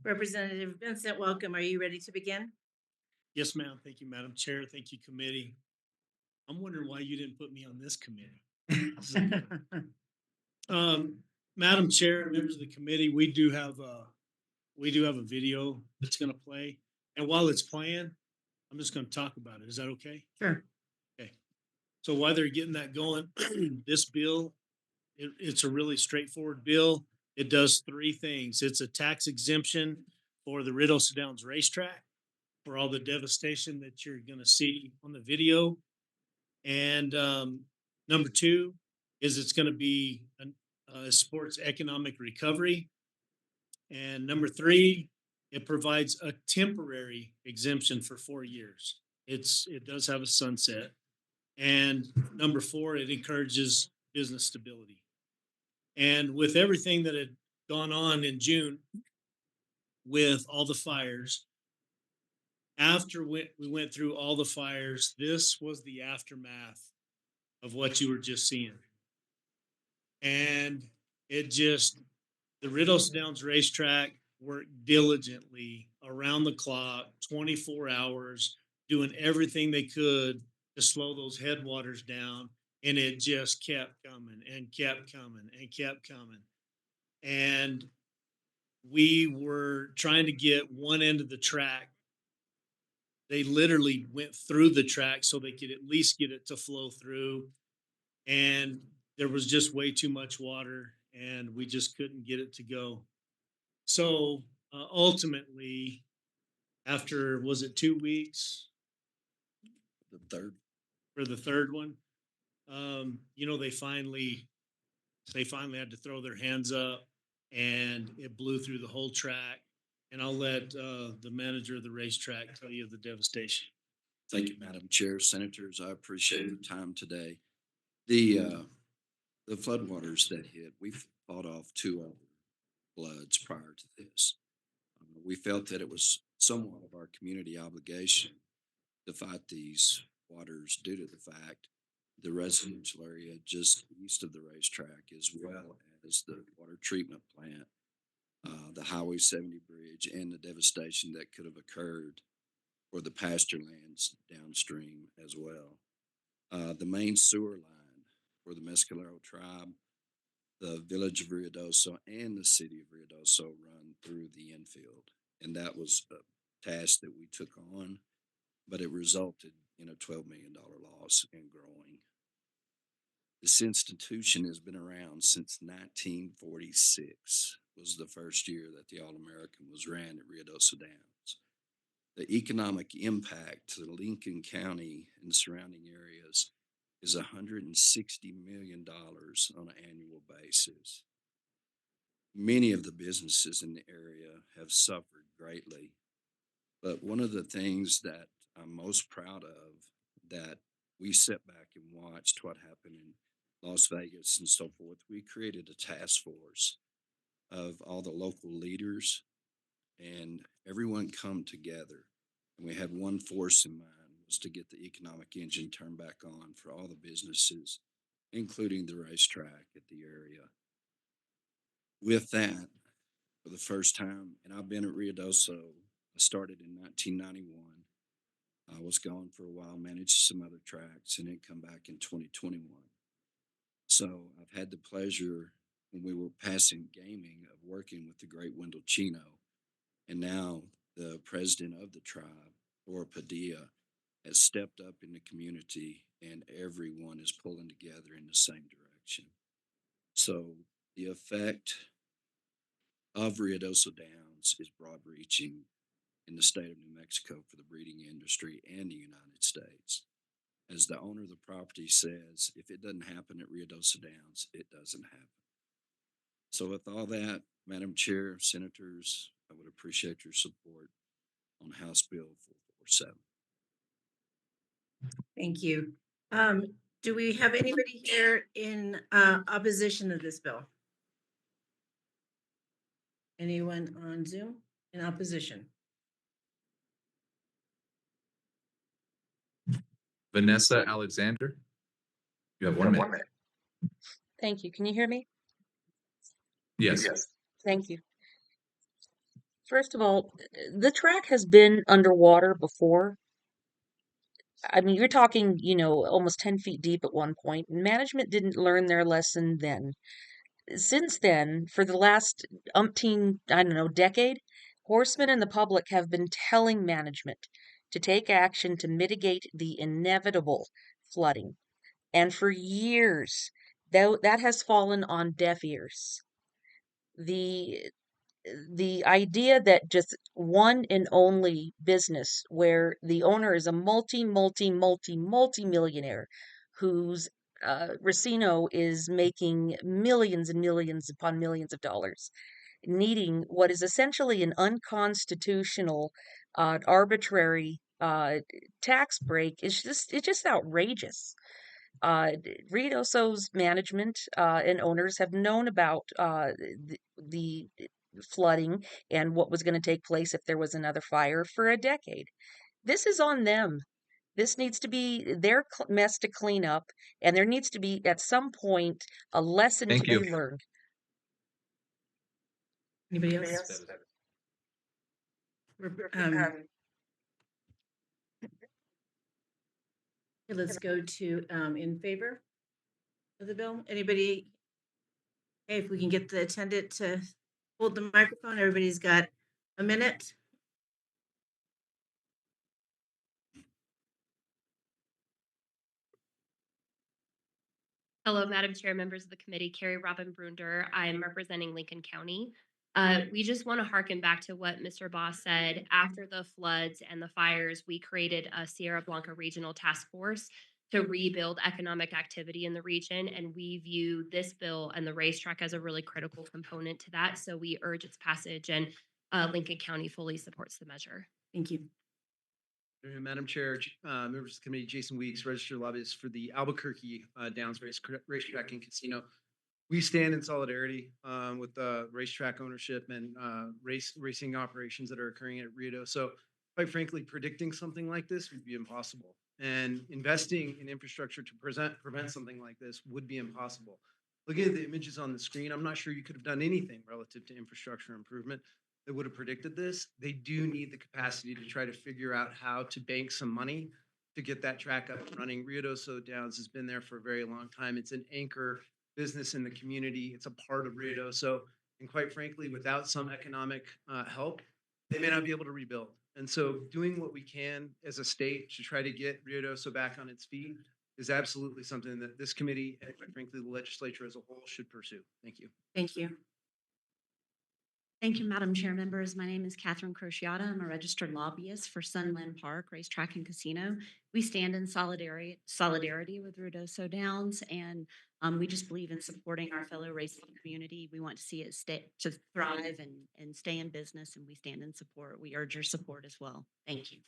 Representative Vincent, welcome. Are you ready to begin? Yes, ma'am. Thank you, Madam Chair. Thank you, committee. I'm wondering why you didn't put me on this committee. Um, Madam Chair, members of the committee, we do have a video that's going to play, and while it's playing, I'm just going to talk about it. Is that okay? Sure. Okay. So while they're getting that going, this bill, it's a really straightforward bill. It does three things. It's a tax exemption for the Rideau Downs racetrack for all the devastation that you're going to see on the video. And number two is it's going to be a sports economic recovery. And number three, it provides a temporary exemption for 4 years. It does have a sunset. And number four, it encourages business stability. And with everything that had gone on in June with all the fires, after we went through all the fires, this was the aftermath of what you were just seeing. And it just, the Rideau Downs racetrack worked diligently around the clock, 24 hours, doing everything they could to slow those headwaters down. And it just kept coming and kept coming and kept coming. And we were trying to get one end of the track. They literally went through the track so they could at least get it to flow through. And there was just way too much water and we just couldn't get it to go. So ultimately, after was it 2 weeks The third. for the third one, they finally had to throw their hands up, and it blew through the whole track. And I'll let the manager of the racetrack tell you the devastation. Thank you, Madam Chair. Senators, I appreciate your time today. The floodwaters that hit, we fought off two other floods prior to this. We felt that it was somewhat of our community obligation to fight these waters due to the fact the residential area just east of the racetrack, as well as the water treatment plant, the Highway 70 bridge, and the devastation that could have occurred for the pasture lands downstream as well. The main sewer line for the Mescalero tribe, the village of Ruidoso, and the city of Ruidoso run through the infield. And that was a task that we took on, but it resulted in a $12 million loss and growing. This institution has been around since 1946, was the first year that the All-American was ran at Ruidoso Downs. The economic impact to Lincoln County and the surrounding areas is $160 million on an annual basis. Many of the businesses in the area have suffered greatly, but one of the things that I'm most proud of that we sat back and watched what happened in Las Vegas and so forth, we created a task force of all the local leaders and everyone come together. And we had one force in mind was to get the economic engine turned back on for all the businesses, including the racetrack at the area. With that, for the first time, and I've been at Ruidoso, I started in 1991. I was gone for a while, managed some other tracks, and then come back in 2021. So I've had the pleasure when we were passing gaming of working with the great Wendell Chino, and now the president of the tribe, or Padilla, has stepped up in the community, and everyone is pulling together in the same direction. So the effect of Ruidoso Downs is broad reaching in the state of New Mexico for the breeding industry and the United States. As the owner of the property says, if it doesn't happen at Ruidoso Downs, it doesn't happen. So with all that, Madam Chair, Senators, I would appreciate your support on House Bill 447. Thank you. Do we have anybody here in opposition to this bill? Anyone on Zoom in opposition? Vanessa Alexander, you have 1 minute. Thank you. Can you hear me? Yes. Thank you. First of all, the track has been underwater before. I mean, you're talking, almost 10 feet deep at one point. Management didn't learn their lesson then. Since then, for the last umpteen, I don't know, decade, horsemen and the public have been telling management to take action to mitigate the inevitable flooding. And for years, that has fallen on deaf ears. The the idea that just one and only business where the owner is a multi millionaire whose Racino is making millions and millions upon millions of dollars, needing what is essentially an unconstitutional, arbitrary tax break is just outrageous. Ruidoso's management and owners have known about the flooding and what was going to take place if there was another fire for a decade. This is on them. This needs to be their mess to clean up, and there needs to be, at some point, a lesson to Thank you. be learned. Anybody else? We're, okay, let's go to in favor of the bill. Anybody? Hey, if we can get the attendant to hold the microphone, everybody's got a minute. Hello, Madam Chair, members of the committee, Carrie Robin Brunder. I'm representing Lincoln County. We just want to harken back to what Mr. Boss said. After the floods and the fires, we created a Sierra Blanca Regional Task Force to rebuild economic activity in the region. And we view this bill and the racetrack as a really critical component to that. So we urge its passage, and Lincoln County fully supports the measure. Thank you. Madam Chair, members of the committee, Jason Weeks, registered lobbyist for the Albuquerque Downs Racetrack and Casino. We stand in solidarity with the racetrack ownership and racing operations that are occurring at Rio. So, quite frankly, predicting something like this would be impossible. And investing in infrastructure to prevent something like this would be impossible. Looking at the images on the screen, I'm not sure you could have done anything relative to infrastructure improvement that would have predicted this. They do need the capacity to try to figure out how to bank some money to get that track up and running. Rio Downs has been there for a very long time. It's an anchor business in the community. It's a part of Rio. And quite frankly, without some economic help, they may not be able to rebuild. And so doing what we can as a state to try to get Rio back on its feet is absolutely something that this committee and quite frankly, the legislature as a whole should pursue. Thank you. Thank you. Thank you, Madam Chair, members. My name is Catherine Crociata. I'm a registered lobbyist for Sunland Park Racetrack and Casino. We stand in solidarity with Ruidoso Downs, and we just believe in supporting our fellow racing community. We want to see it to thrive and stay in business, and we stand in support. We urge your support as well. Thank you.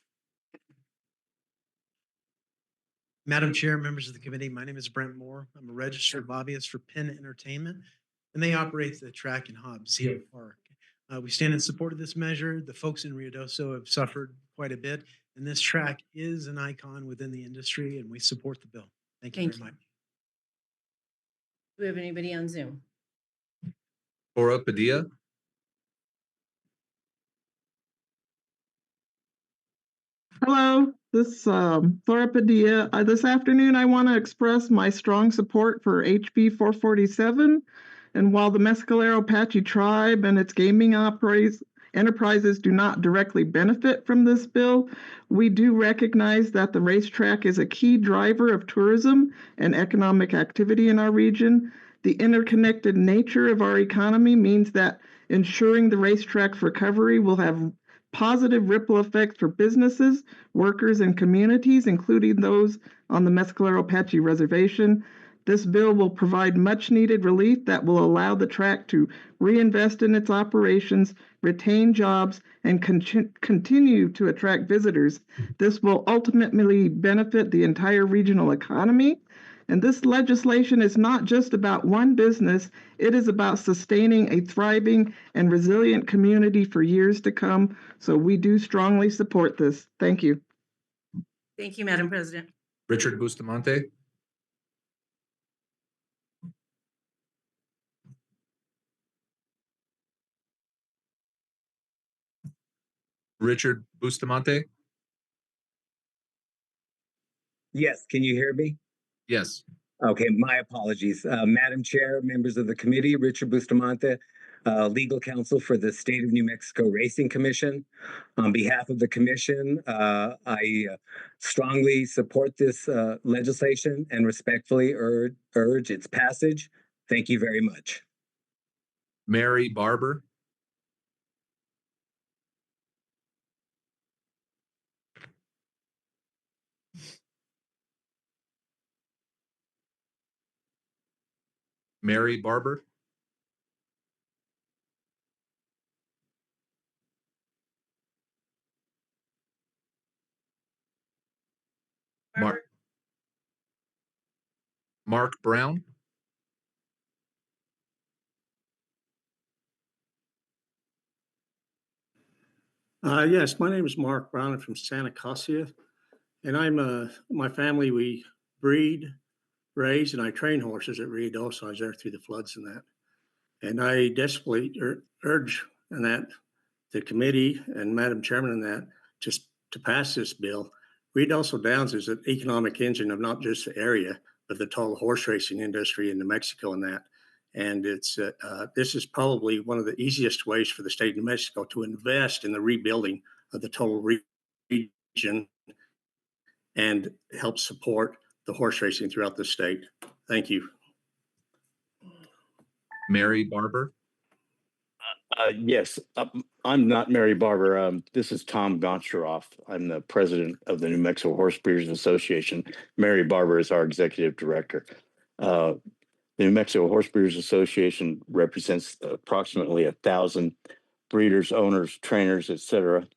Madam Chair, members of the committee, my name is Brent Moore. I'm a registered lobbyist for Penn Entertainment, and they operate the track in Hobbs Hill Park. We stand in support of this measure. The folks in Ruidoso have suffered quite a bit, and this track is an icon within the industry, and we support the bill. Thank you very much. Do we have anybody on Zoom? Cora Padilla. Hello, this is Flora Padilla. This afternoon, I want to express my strong support for HB447. And while the Mescalero Apache tribe and its gaming enterprises do not directly benefit from this bill, we do recognize that the racetrack is a key driver of tourism and economic activity in our region. The interconnected nature of our economy means that ensuring the racetrack's recovery will have positive ripple effects for businesses, workers, and communities, including those on the Mescalero Apache Reservation. This bill will provide much needed relief that will allow the track to reinvest in its operations, retain jobs, and continue to attract visitors. This will ultimately benefit the entire regional economy. And this legislation is not just about one business, it is about sustaining a thriving and resilient community for years to come. So we do strongly support this. Thank you. Thank you, Madam President. Richard Bustamante. Richard Bustamante? Yes, can you hear me? Yes. Okay, my apologies. Madam Chair, members of the committee, Richard Bustamante, legal counsel for the State of New Mexico Racing Commission. On behalf of the commission, I strongly support this legislation and respectfully urge its passage. Thank you very much. Mary Barber? Mary Barber? Barbara? Mark Brown? Yes, my name is Mark Brown. I'm from Santa Casia, and my family, we breed, raise, and I train horses at Rio Dos. I was there through the floods and that. And I desperately urge and that the committee and Madam Chairman and that just to pass this bill. Rio Dos Downs is an economic engine of not just the area, but the total horse racing industry in New Mexico and that. And this is probably one of the easiest ways for the state of New Mexico to invest in the rebuilding of the total region and help support the horse racing throughout the state. Thank you. Mary Barber? Yes, I'm not Mary Barber. This is Tom Goncharoff. I'm the president of the New Mexico Horse Breeders Association. Mary Barber is our executive director. The New Mexico Horse Breeders Association represents approximately 1,000 breeders, owners, trainers, etc.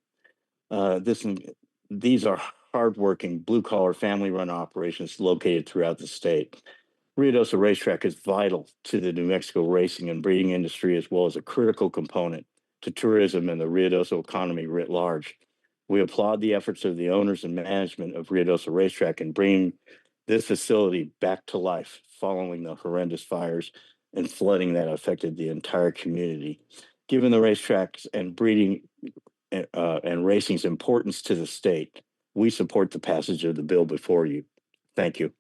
These are hardworking, blue-collar, family-run operations located throughout the state. Ruidoso Racetrack is vital to the New Mexico racing and breeding industry, as well as a critical component to tourism and the Ruidoso economy writ large. We applaud the efforts of the owners and management of Ruidoso Racetrack in bringing this facility back to life following the horrendous fires and flooding that affected the entire community. Given the racetracks and breeding and racing's importance to the state, we support the passage of the bill before you. Thank you.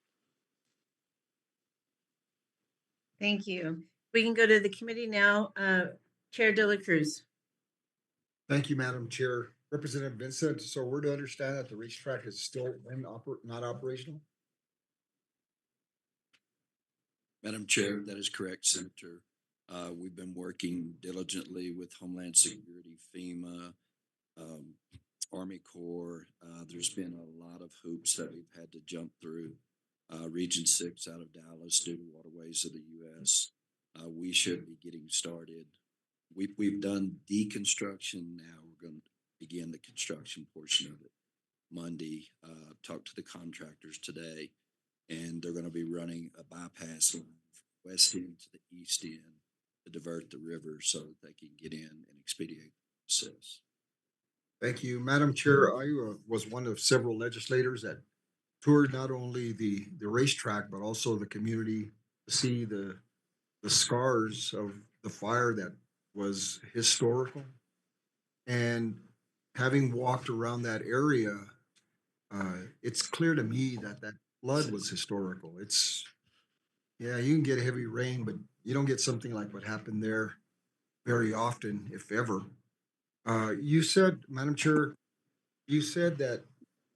Thank you. We can go to the committee now. Chair De La Cruz. Thank you, Madam Chair. Representative Vincent, so we're to understand that the racetrack is still not operational? Madam Chair, that is correct, Senator. We've been working diligently with Homeland Security, FEMA, Army Corps. There's been a lot of hoops that we've had to jump through. Region 6 out of Dallas due to waterways of the U.S. We should be getting started. We've done deconstruction. Now we're going to begin the construction portion of it Monday. Talked to the contractors today, and they're going to be running a bypass line from west end to the east end to divert the river so that they can get in and expedite the process. Thank you, Madam Chair. I was one of several legislators that toured not only the racetrack, but also the community to see the scars of the fire that was historical. And having walked around that area, it's clear to me that that flood was historical. Yeah, you can get heavy rain, but you don't get something like what happened there very often, if ever. You said, Madam Chair, you said that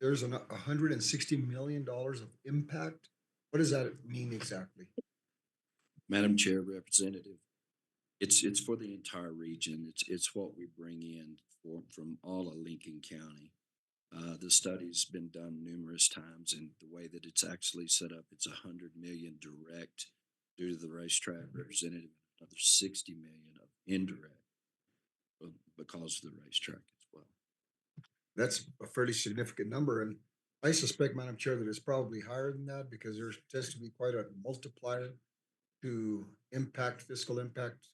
there's $160 million of impact. What does that mean exactly? Madam Chair, Representative, it's for the entire region. It's what we bring in from all of Lincoln County. The study's been done numerous times, and the way that it's actually set up, it's 100 million direct due to the racetrack, Representative, another 60 million of indirect because of the racetrack as well. That's a fairly significant number, and I suspect, Madam Chair, that it's probably higher than that because there tends to be quite a multiplier to fiscal impact.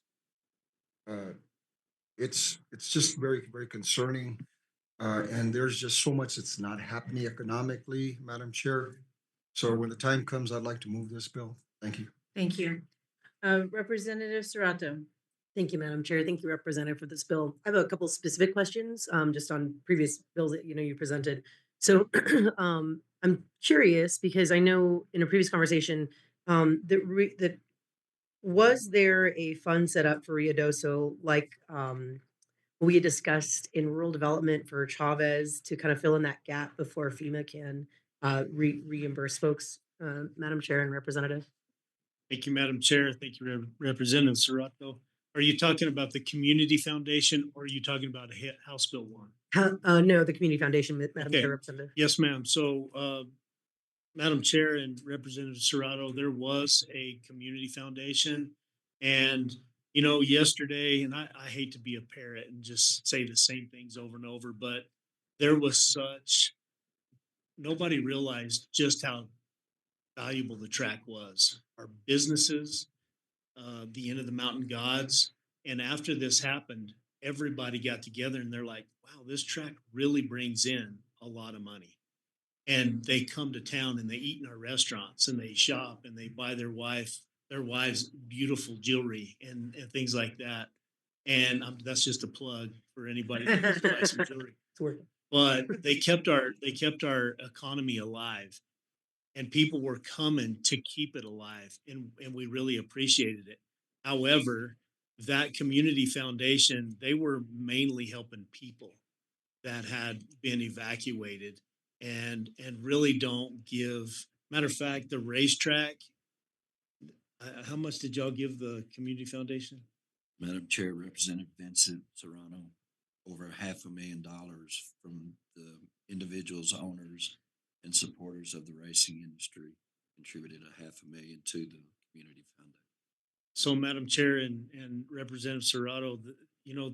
It's just very, very concerning. And there's just so much that's not happening economically, Madam Chair. So when the time comes, I'd like to move this bill. Thank you. Thank you. Representative Serrato. Thank you, Madam Chair. Thank you, Representative, for this bill. I have a couple specific questions, just on previous bills that, you presented. So, I'm curious because I know in a previous conversation, that was there a fund set up for Ruidoso, like, we had discussed in rural development for Chavez to kind of fill in that gap before FEMA can, reimburse folks, Madam Chair and Representative? Thank you, Madam Chair. Thank you, Representative Serrato. Are you talking about the Community Foundation or are you talking about House Bill 1? No, the Community Foundation, Madam Okay. Chair, Representative. Yes, ma'am. So, Madam Chair and Representative Serrato, there was a community foundation. And, yesterday, and I hate to be a parrot and just say the same things over and over, but there was nobody realized just how valuable the track was. Our businesses, the End of the Mountain Gods. And after this happened, everybody got together and they're like, wow, this track really brings in a lot of money. And they come to town and they eat in our restaurants and they shop and they buy their wives beautiful jewelry and things like that. And that's just a plug for anybody that wants to buy some jewelry. It's working. But they kept our economy alive, and people were coming to keep it alive, and we really appreciated it. However, that community foundation, they were mainly helping people that had been evacuated and really don't give. Matter of fact, the racetrack, how much did y'all give the community foundation? Madam Chair, Representative Vincent Serrano, over $500,000 from the individuals, owners, and supporters of the racing industry contributed $500,000 to the community foundation. So, Madam Chair and Representative Serrato,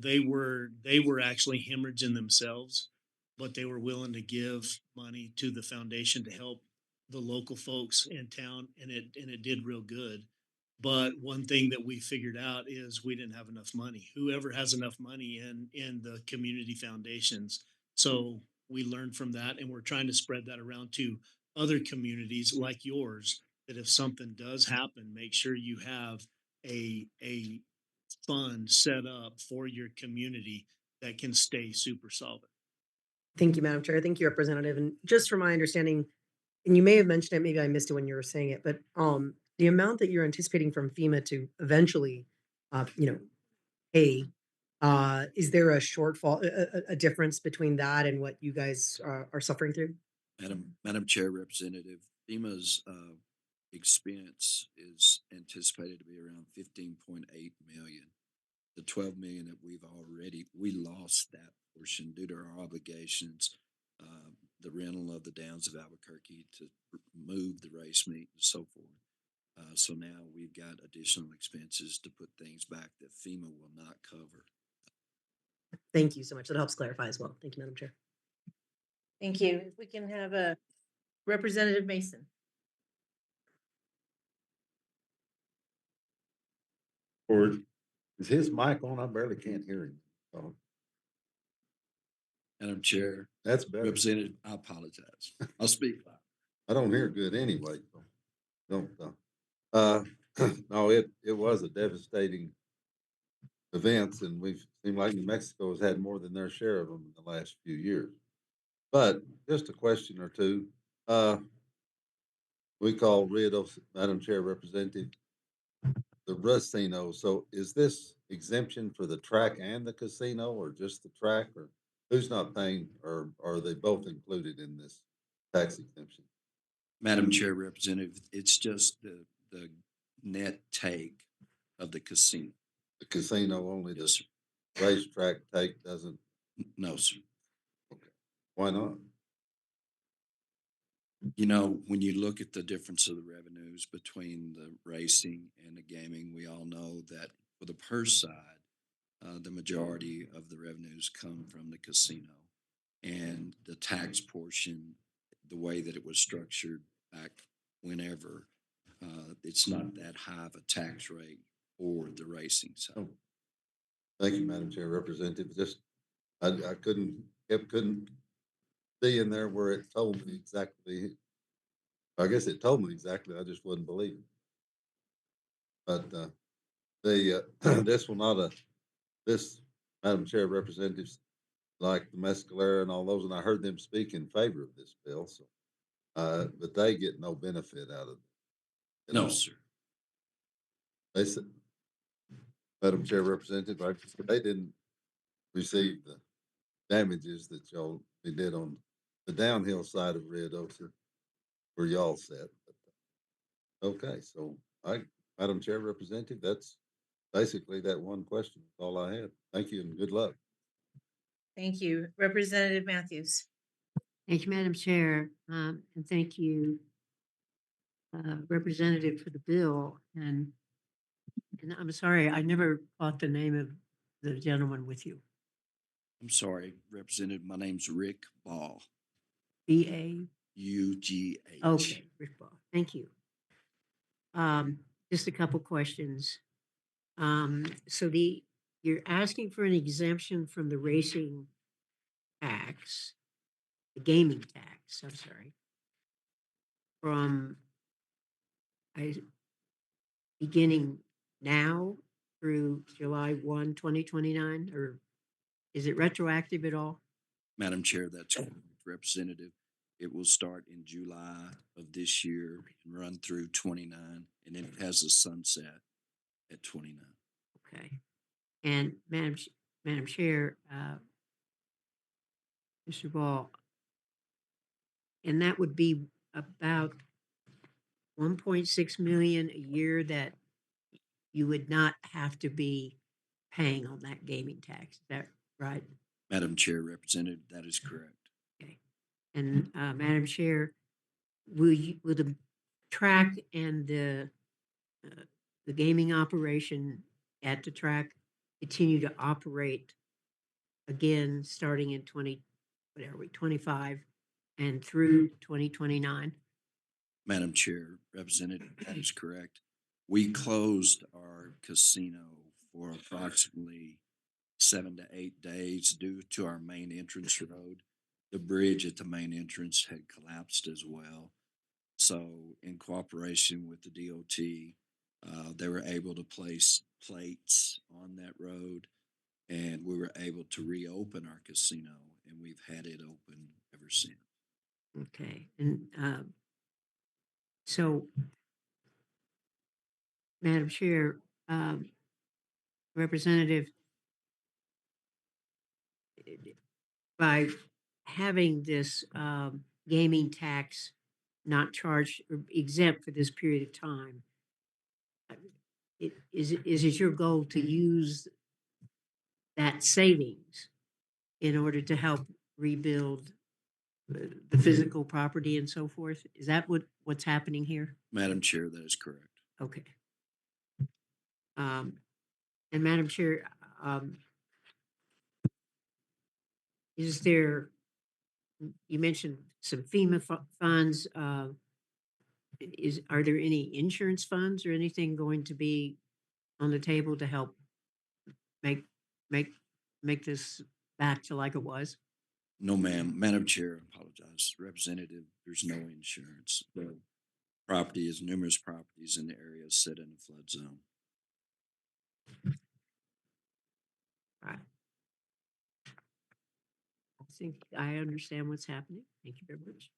they were actually hemorrhaging themselves, but they were willing to give money to the foundation to help the local folks in town, and it did real good. But one thing that we figured out is we didn't have enough money. Whoever has enough money in the community foundations. So we learned from that, and we're trying to spread that around to other communities like yours. That if something does happen, make sure you have a fund set up for your community that can stay super solvent. Thank you, Madam Chair. Thank you, Representative. And just from my understanding, and you may have mentioned it, maybe I missed it when you were saying it, but the amount that you're anticipating from FEMA to eventually, pay, is there a shortfall, a difference between that and what you guys are suffering through? Madam Chair, Representative, FEMA's expense is anticipated to be around 15.8 million. The 12 million that we lost that portion due to our obligations, the rental of the Downs of Albuquerque to move the race meet and so forth. So now we've got additional expenses to put things back that FEMA will not cover. Thank you so much. That helps clarify as well. Thank you, Madam Chair. Thank you. If we can have a Representative Mason. Or is his mic on? I barely can't hear him. Oh, Madam Chair, that's better. Representative, I apologize. I'll speak loud. I don't hear good anyway. Don't. No, it was a devastating event, and we've seemed like New Mexico has had more than their share of them in the last few years. But just a question or two. We call Ruidoso, Madam Chair, Representative, the casino. So is this exemption for the track and the casino, or just the track, or who's not paying, or are they both included in this tax exemption? Madam Chair, Representative, it's just the net take of the casino. The casino only, the Yes, sir. racetrack take doesn't? No, sir. Okay. Why not? When you look at the difference of the revenues between the racing and the gaming, we all know that for the purse side, the majority of the revenues come from the casino. And the tax portion, the way that it was structured back whenever, it's not that high of a tax rate for the racing side. Oh. Thank you, Madam Chair, Representative. Just, I couldn't see in there where it told me exactly. I guess it told me exactly. I just wouldn't believe it. But the, this will not, this, Madam Chair, representatives like the Mescalera and all those, and I heard them speak in favor of this bill, so, but they get no benefit out of it. at No, all. sir. They said, Madam Chair Representative, they didn't receive the damages that y'all did on the downhill side of Red Oaks where y'all sat. Okay, so Madam Chair Representative, that's basically that one question. That's all I had. Thank you and good luck. Thank you. Representative Matthews. Thank you, Madam Chair, and thank you, Representative, for the bill. And I'm sorry, I never caught the name of the gentleman with you. I'm sorry, Representative. My name's Rick Ball. B.A. UGH. Okay, Rick Ball. Thank you. Just a couple questions. So you're asking for an exemption from the racing tax, the gaming tax, I'm sorry, from beginning now through July 1, 2029, or is it retroactive at all? Madam Chair, that's correct, Representative. It will start in July of this year and run through 29, and then it has a sunset at 29. Okay. And Madam Chair, Mr. Ball, and that would be about 1.6 million a year that you would not have to be paying on that gaming tax. Is that right? Madam Chair, Representative, that is correct. Okay. And Madam Chair, will the track and the gaming operation at the track continue to operate again starting in 25 and through 2029? Madam Chair, Representative, that is correct. We closed our casino for approximately 7 to 8 days due to our main entrance road. The bridge at the main entrance had collapsed as well. So in cooperation with the DOT, they were able to place plates on that road, and we were able to reopen our casino, and we've had it open ever since. Okay. And so, Madam Chair, Representative, by having this gaming tax not charged or exempt for this period of time, is it your goal to use that savings in order to help rebuild the physical property and so forth? Is that what's happening here? Madam Chair, that is correct. Okay. And Madam Chair, is there, you mentioned some FEMA funds, are there any insurance funds or anything going to be on the table to help make this back to like it was? No, ma'am. Madam Chair, I apologize. Representative, there's no insurance. The property is numerous properties in the area sit in a flood zone. Right. I think I understand what's happening. Thank you very much.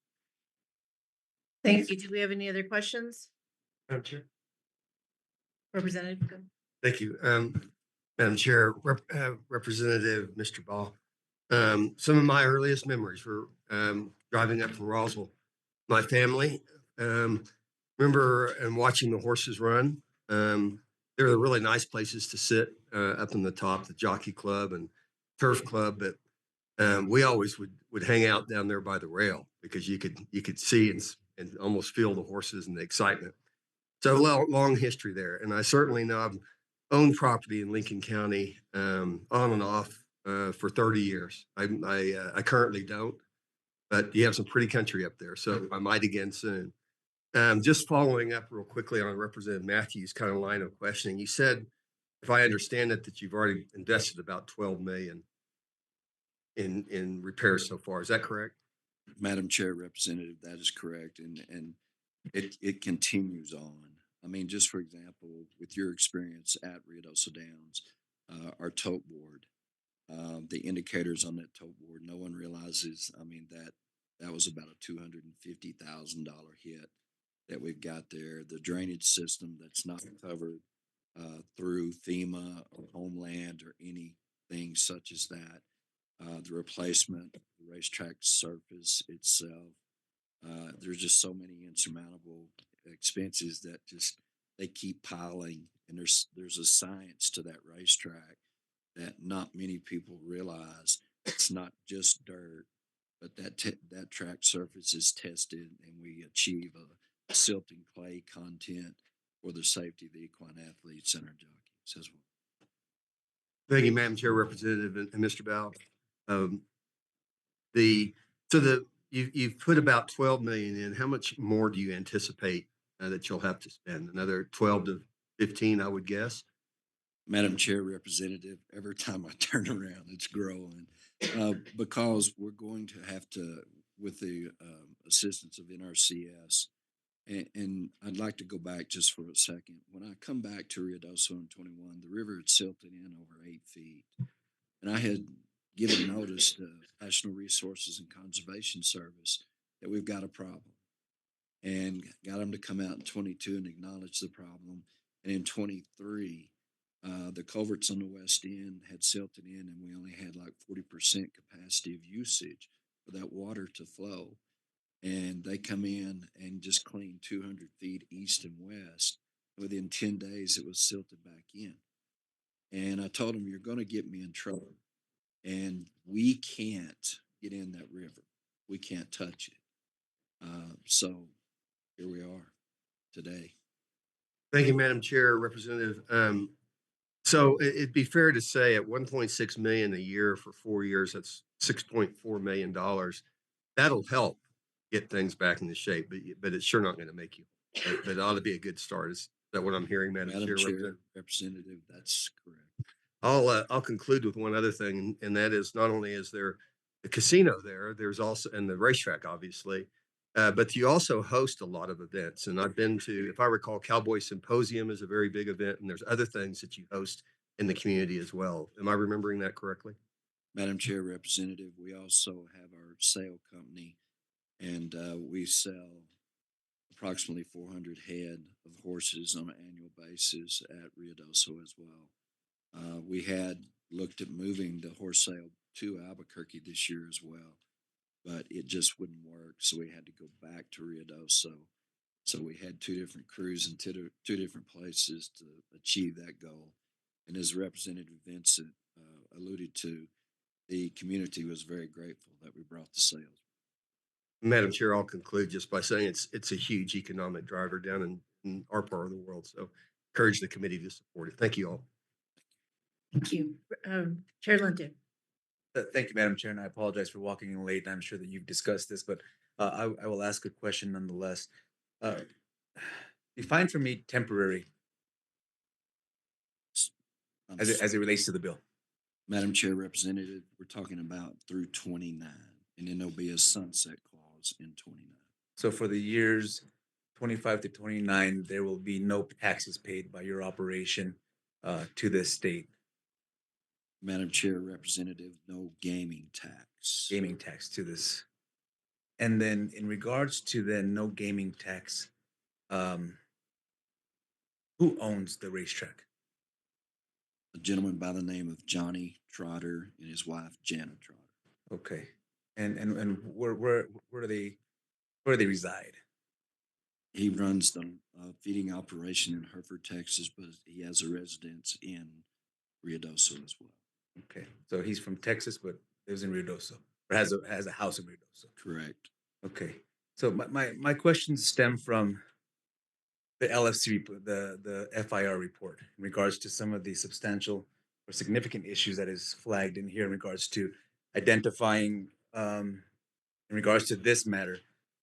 Thank you. Do we have any other questions? Madam Chair. Representative, go. Thank you. Madam Chair, Representative Mr. Ball. Some of my earliest memories were driving up from Roswell. My family, remember and watching the horses run. There were really nice places to sit up in the top, the Jockey Club and Turf Club, but we always would hang out down there by the rail because you could see and almost feel the horses and the excitement. So long history there, and I certainly know I've owned property in Lincoln County on and off for 30 years. I currently don't, but you have some pretty country up there, so I might again soon. Just following up real quickly on Representative Matthews' kind of line of questioning, you said, if I understand it, that you've already invested about 12 million in repairs so far. Is that correct? Madam Chair, Representative, that is correct, and it continues on. I mean, just for example, with your experience at Ruidoso Downs, our tote board, the indicators on that tote board, no one realizes, I mean, that was about a $250,000 hit that we've got there. The drainage system that's not covered through FEMA or Homeland or anything such as that. The replacement, the racetrack surface itself. There's just so many insurmountable expenses that just they keep piling, and there's a science to that racetrack that not many people realize. It's not just dirt, but that track surface is tested, and we achieve a silt and clay content for the safety of the equine athletes and our jockeys as well. Thank you, Madam Chair, Representative and Mr. Bell. Um, you've put about 12 million in. How much more do you anticipate that you'll have to spend? Another 12 to 15, I would guess. Madam Chair, Representative, every time I turn around, it's growing because we're going to have to, with the assistance of NRCS, and I'd like to go back just for a second. When I come back to Ruidoso in 21, the river had silted in over 8 feet. And I had given notice to National Resources and Conservation Service that we've got a problem, and got them to come out in 22 and acknowledge the problem. And in 23, the culverts on the west end had silted in, and we only had like 40% capacity of usage for that water to flow. And they come in and just clean 200 feet east and west. Within 10 days, it was silted back in. And I told them, you're going to get me in trouble. And we can't get in that river. We can't touch it. So here we are today. Thank you, Madam Chair, Representative. So it'd be fair to say at 1.6 million a year for 4 years, that's $6.4 million. That'll help get things back into shape, but it's sure not going to make you. But it ought to be a good start. Is that what I'm hearing, Madam Chair? Representative, that's correct. I'll conclude with one other thing, and that is not only is there the casino there, there's also and the racetrack, obviously, but you also host a lot of events. And I've been to, if I recall, Cowboy Symposium is a very big event, and there's other things that you host in the community as well. Am I remembering that correctly? Madam Chair, Representative, we also have our sale company, and we sell approximately 400 head of horses on an annual basis at Ruidoso as well. We had looked at moving the horse sale to Albuquerque this year as well, but it just wouldn't work. So we had to go back to Ruidoso. So we had 2 different crews in 2 different places to achieve that goal. And as Representative Vincent alluded to, the community was very grateful that we brought the sales. Madam Chair, I'll conclude just by saying it's a huge economic driver down in our part of the world. So encourage the committee to support it. Thank you all. Thank you. Chair Linder. Thank you, Madam Chair, and I apologize for walking in late. I'm sure that you've discussed this, but I will ask a question nonetheless. Define for me temporary as it relates to the bill. Madam Chair, Representative, we're talking about through 29, and then there'll be a sunset clause in 29. So for the years 25 to 29, there will be no taxes paid by your operation to this state. Madam Chair, Representative, no gaming tax. Gaming tax to this. And then in regards to then no gaming tax, who owns the racetrack? A gentleman by the name of Johnny Trotter and his wife Janet Trotter. Okay, and where do they reside? He runs the feeding operation in Hereford, Texas, but he has a residence in Ruidoso as well. Okay, so he's from Texas, but lives in Ruidoso, or has a house in Ruidoso. Correct. Okay, so my questions stem from the LFC, the FIR report in regards to some of the substantial or significant issues that is flagged in here in regards to identifying, in regards to this matter,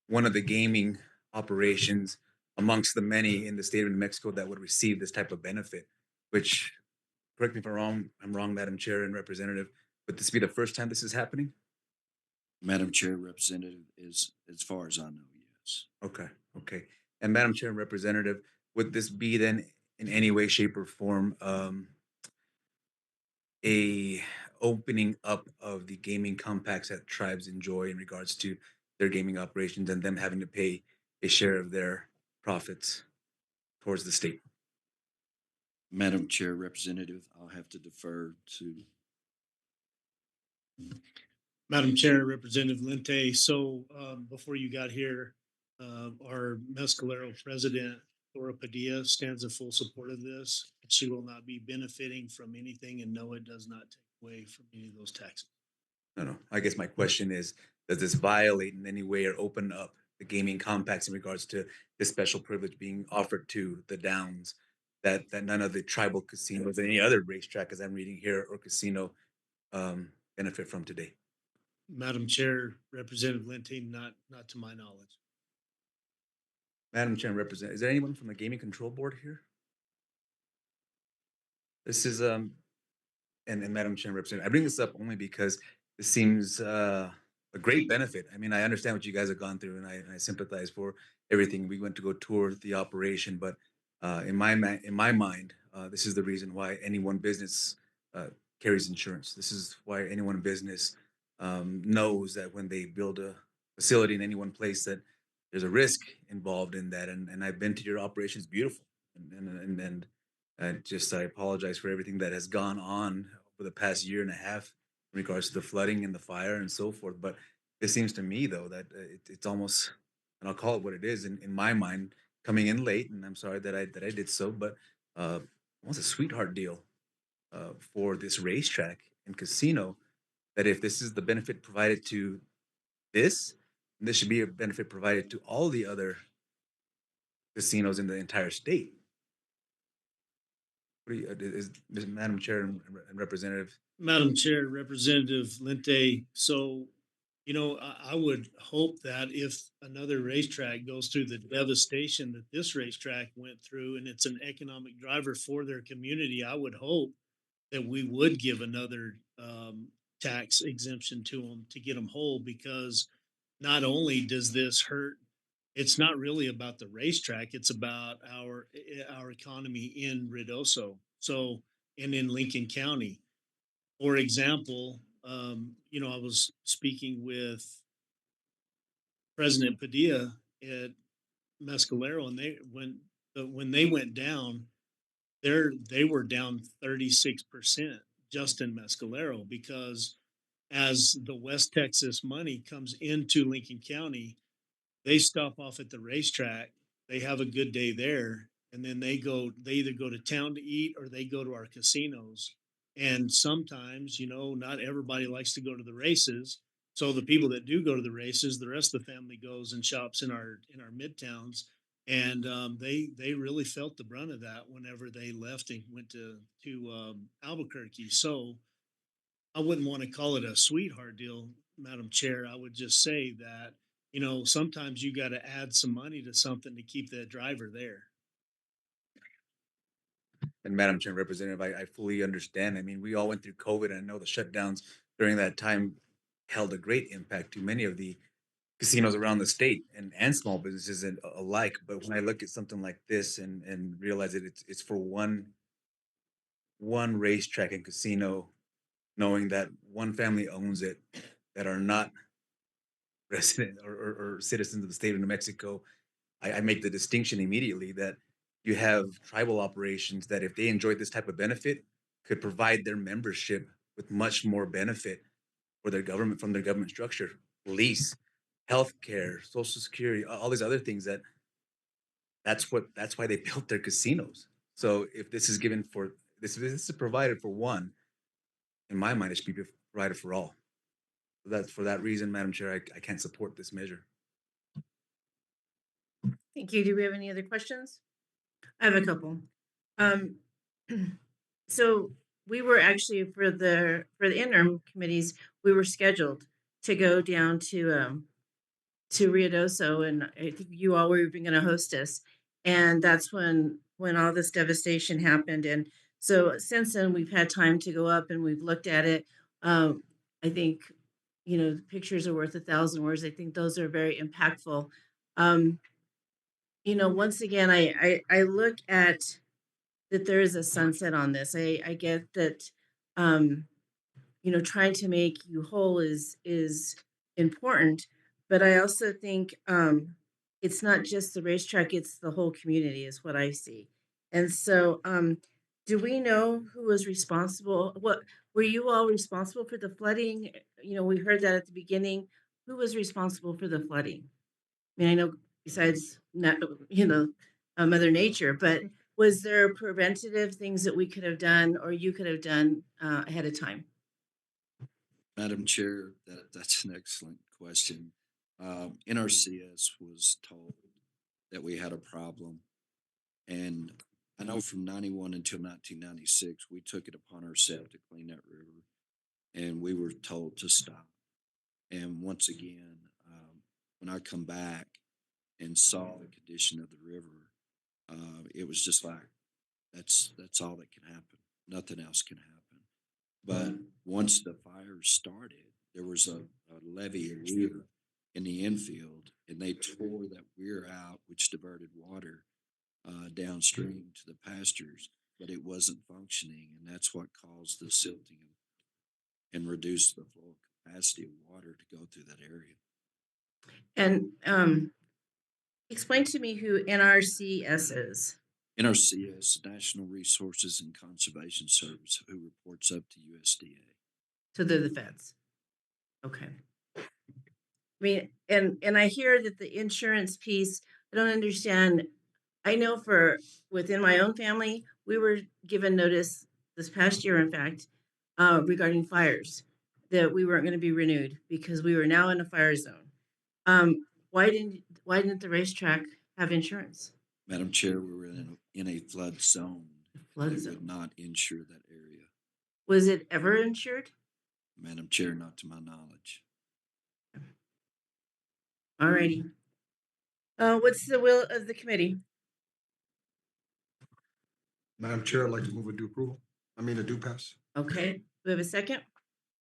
one of the gaming operations amongst the many in the state of New Mexico that would receive this type of benefit, which, correct me if I'm wrong, Madam Chair and Representative, would this be the first time this is happening? Madam Chair, Representative, is as far as I know, yes. Okay. And Madam Chair and Representative, would this be then in any way, shape, or form a opening up of the gaming compacts that tribes enjoy in regards to their gaming operations and them having to pay a share of their profits towards the state? Madam Chair, Representative, I'll have to defer to. Madam Chair, Representative Lente, so before you got here, our Mescalero president, Laura Padilla, stands in full support of this. She will not be benefiting from anything, and no, it does not take away from any of those taxes. No. I guess my question is, does this violate in any way or open up the gaming compacts in regards to this special privilege being offered to the Downs that none of the tribal casinos, any other racetrack, as I'm reading here, or casino benefit from today? Madam Chair, Representative Lente, not to my knowledge. Madam Chair and Representative, is there anyone from the Gaming Control Board here? This is and Madam Chair and Representative, I bring this up only because this seems a great benefit. I mean, I understand what you guys have gone through, and I sympathize for everything. We went to go tour the operation, but in my mind, this is the reason why any one business carries insurance. This is why any one business knows that when they build a facility in any one place, that there's a risk involved in that. And I've been to your operation; it's beautiful, and just I apologize for everything that has gone on over the past year and a half in regards to the flooding and the fire and so forth. But it seems to me, though, that it's almost, and I'll call it what it is in my mind, coming in late, and I'm sorry that I did so, but almost a sweetheart deal for this racetrack and casino. That if this is the benefit provided to this should be a benefit provided to all the other casinos in the entire state. What do you, is Madam Chair and Representative? Madam Chair, Representative Lente, so, I would hope that if another racetrack goes through the devastation that this racetrack went through, and it's an economic driver for their community, I would hope that we would give another tax exemption to them to get them whole, because not only does this hurt, it's not really about the racetrack, it's about our economy in Ruidoso, so, and in Lincoln County. For example, I was speaking with President Padilla at Mescalero, and when they went down, they were down 36% just in Mescalero, because as the West Texas money comes into Lincoln County, they stop off at the racetrack, they have a good day there, and then they either go to town to eat or they go to our casinos. And sometimes, not everybody likes to go to the races. So the people that do go to the races, the rest of the family goes and shops in our midtowns. And they really felt the brunt of that whenever they left and went to Albuquerque. So I wouldn't want to call it a sweetheart deal, Madam Chair. I would just say that, sometimes you got to add some money to something to keep the driver there. And Madam Chair and Representative, I fully understand. I mean, we all went through COVID, and I know the shutdowns during that time held a great impact to many of the casinos around the state and small businesses and alike. But when I look at something like this and realize that it's for one racetrack and casino, knowing that one family owns it, that are not resident or citizens of the state of New Mexico, I make the distinction immediately that you have tribal operations that, if they enjoyed this type of benefit, could provide their membership with much more benefit for their government, from their government structure, police, healthcare, social security, all these other things. That's why they built their casinos. So if this is given for this is provided for one, in my mind, it should be provided for all. So that's for that reason, Madam Chair, I can't support this measure. Thank you. Do we have any other questions? I have a couple. Um, so we were actually for the interim committees, we were scheduled to go down to Ruidoso, and I think you all were even going to host us. And that's when all this devastation happened. And so since then, we've had time to go up and we've looked at it. I think, the pictures are worth 1,000 words. I think those are very impactful. Um, once again, I look at that there is a sunset on this. I get that, um, trying to make you whole is important, but I also think it's not just the racetrack; it's the whole community, is what I see. And so, do we know who was responsible? What were you all responsible for the flooding? We heard that at the beginning. Who was responsible for the flooding? I mean, I know besides not, Mother Nature, but was there preventative things that we could have done or you could have done ahead of time? Madam Chair, that's an excellent question. NRCS was told that we had a problem, and I know from 91 until 1996, we took it upon ourselves to clean that river, and we were told to stop. And once again, when I come back and saw the condition of the river, it was just like that's all that can happen. Nothing else can happen. But once the fire started, there was a levee, a weir in the infield, and they tore that weir out, which diverted water downstream to the pastures, but it wasn't functioning, and that's what caused the silting and reduced the flow capacity of water to go through that area. And explain to me who NRCS is. NRCS, National Resources and Conservation Service, who reports up to USDA. So they're the feds. Okay. I mean, and I hear that the insurance piece, I don't understand. I know for within my own family, we were given notice this past year, in fact, regarding fires, that we weren't going to be renewed because we were now in a fire zone. Why didn't the racetrack have insurance? Madam Chair, we were in a flood zone. Flood They zone. would not insure that area. Was it ever insured? Madam Chair, not to my knowledge. All righty. What's the will of the committee? Madam Chair, I'd like to move a due approval. A due pass. Okay, we have a second?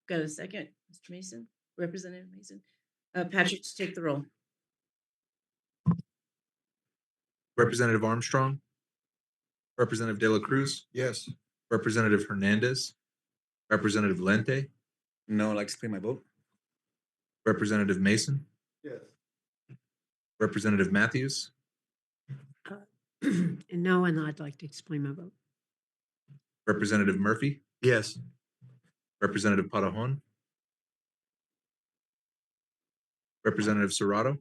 Got a second, Mr. Mason, Representative Mason. Patrick, to take the roll. Representative Armstrong, Representative De La Cruz, Yes. Representative Hernandez, Representative Lente. No, I'd like to explain my vote. Representative Mason, Yes. Representative Matthews, And no, and I'd like to explain my vote. Representative Murphy, Yes. Representative Parajon, Representative Serrato,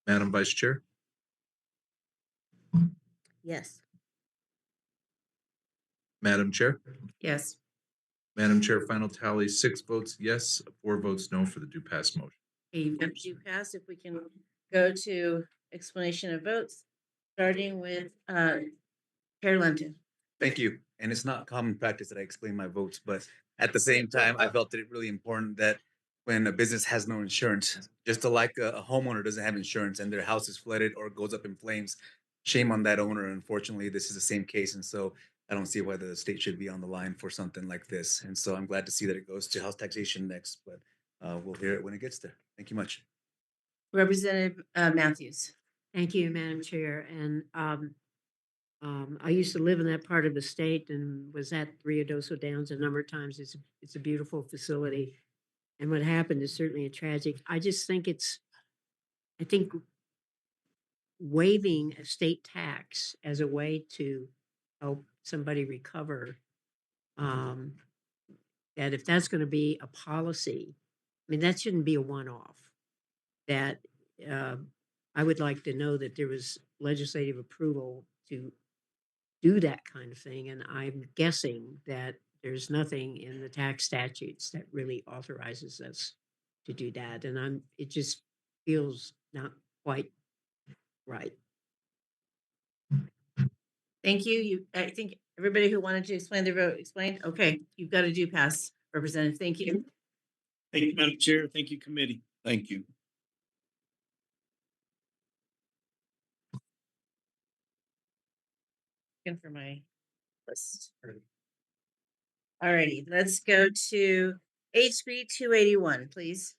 Madam Vice Chair. Yes. Madam Chair. Yes. Madam Chair, final tally, 6 votes yes, 4 votes no for the due pass motion. Okay, you've got to pass. If we can go to explanation of votes, starting with Chair Lunton. Thank you. And it's not common practice that I explain my votes, but at the same time, I felt it really important that when a business has no insurance, just like a homeowner doesn't have insurance and their house is flooded or goes up in flames, shame on that owner. Unfortunately, this is the same case. And so I don't see why the state should be on the line for something like this. And so I'm glad to see that it goes to house taxation next, but we'll hear it when it gets there. Thank you much. Representative Matthews. Thank you, Madam Chair. And I used to live in that part of the state and was at Ruidoso Downs a number of times. It's a beautiful facility. And what happened is certainly a tragic. I think waiving a state tax as a way to help somebody recover, that if that's going to be a policy, I mean, that shouldn't be a one-off. That I would like to know that there was legislative approval to do that kind of thing. And I'm guessing that there's nothing in the tax statutes that really authorizes us to do that. And it just feels not quite right. Thank you. I think everybody who wanted to explain their vote explained. Okay, you've got to do pass, Representative. Thank you. Thank you, Madam Chair. Thank you, committee. Thank you. Looking for my list. All righty, let's go to HB 281, please.